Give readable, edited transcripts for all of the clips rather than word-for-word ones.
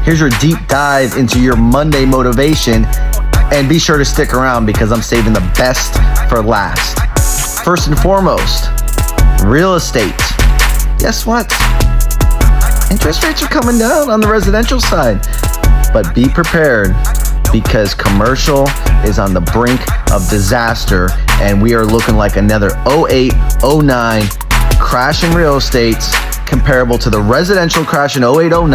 Here's your deep dive into your Monday motivation. And be sure to stick around because I'm saving the best for last. First and foremost, real estate. Guess what? Interest rates are coming down on the residential side. But be prepared because commercial is on the brink of disaster. And we are looking like another 08, 09 crash in real estate, comparable to the residential crash in 08, 09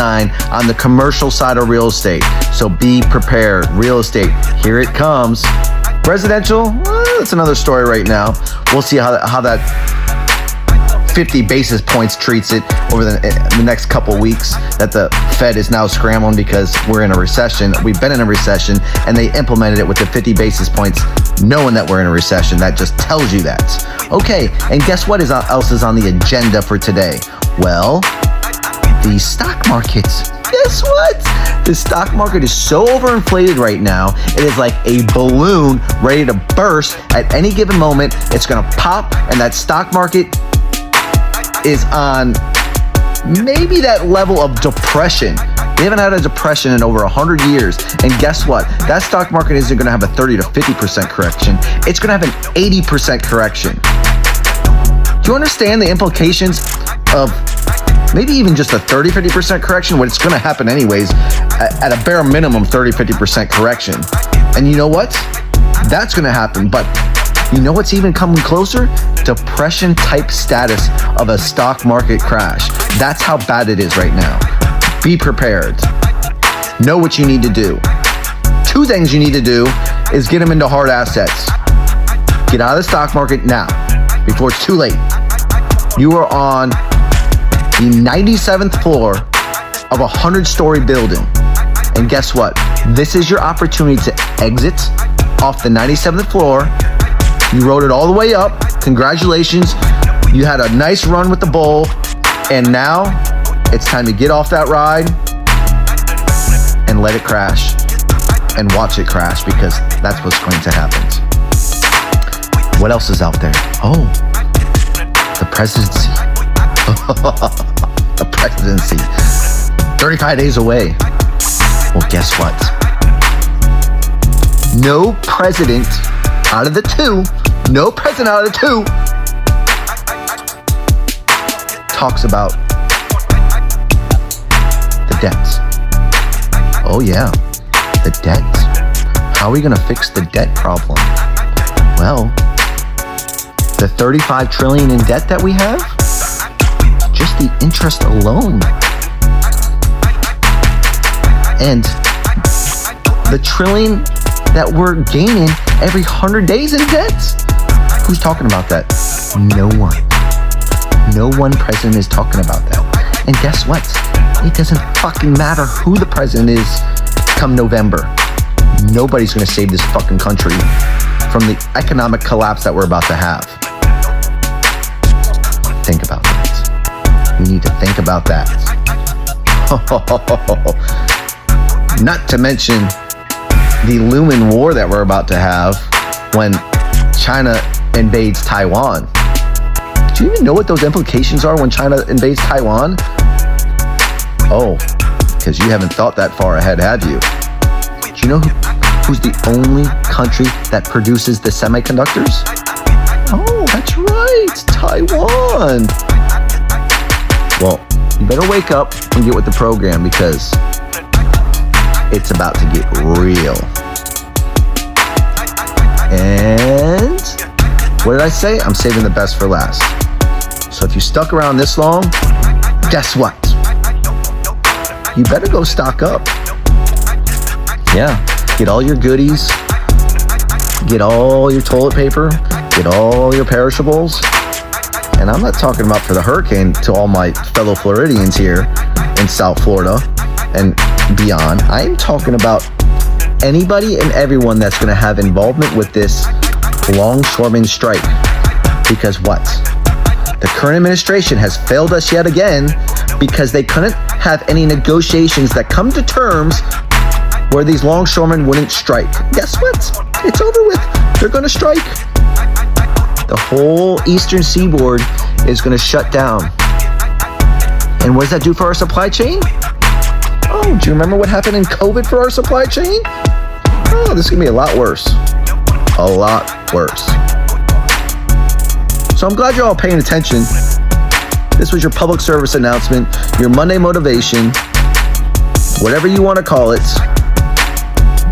on the commercial side of real estate. So be prepared. Real estate, here it comes. Residential, it's another story right now. We'll see how that 50 basis points treats it over the next couple weeks that the Fed is now scrambling because we're in a recession. We've been in a recession and they implemented it with the 50 basis points knowing that we're in a recession. That just tells you that. Okay, and guess what else is on the agenda for today? Well, the stock market. Guess what? The stock market is so overinflated right now. It is like a balloon ready to burst at any given moment. It's going to pop, and that stock market is on maybe that level of depression. We haven't had a depression in over 100 years. And guess what? That stock market isn't going to have a 30 to 50% correction. It's going to have an 80% correction. Do you understand the implications of maybe even just a 30-50% correction, when it's going to happen anyways, at a bare minimum 30-50% correction? And you know what? That's going to happen. But you know what's even coming closer? Depression type status of a stock market crash. That's how bad it is right now. Be prepared. Know what you need to do. Two things you need to do is get them into hard assets. Get out of the stock market now, before it's too late. You are on the 97th floor of a 100-story building. And guess what? This is your opportunity to exit off the 97th floor. You rode it all the way up. Congratulations. You had a nice run with the bull. And now it's time to get off that ride and let it crash and watch it crash, because that's what's going to happen. What else is out there? Oh, the presidency. The presidency. 35 days away. Well, guess what? No president out of the two talks about the debts. Oh yeah, the debt. How are we gonna fix the debt problem? Well, the 35 trillion in debt that we have, just the interest alone. And the trillion that we're gaining every 100 days in debt. Who's talking about that? No one. No one president is talking about that. And guess what? It doesn't fucking matter who the president is come November. Nobody's gonna save this fucking country from the economic collapse that we're about to have. Think about that. You need to think about that. Not to mention the looming war that we're about to have when China invades Taiwan. Do you even know what those implications are when China invades Taiwan? Oh, because you haven't thought that far ahead, have you? Do you know who's the only country that produces the semiconductors? Oh, that's right, Taiwan. Well, you better wake up and get with the program, because it's about to get real. And what did I say? I'm saving the best for last. So if you stuck around this long, guess what? You better go stock up. Yeah, get all your goodies, get all your toilet paper, get all your perishables. And I'm not talking about for the hurricane to all my fellow Floridians here in South Florida and beyond. I'm talking about anybody and everyone that's going to have involvement with this longshoreman strike. Because what? The current administration has failed us yet again, because they couldn't have any negotiations that come to terms where these longshoremen wouldn't strike. Guess what? It's over with. They're going to strike. The whole eastern seaboard is going to shut down. And what does that do for our supply chain? Oh, do you remember what happened in COVID for our supply chain? Oh, this is gonna be a lot worse. A lot worse. So I'm glad you're all paying attention. This was your public service announcement, your Monday motivation, whatever you want to call it,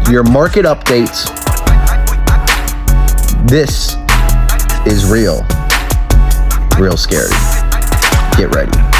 your market updates. This is real scary. Get ready.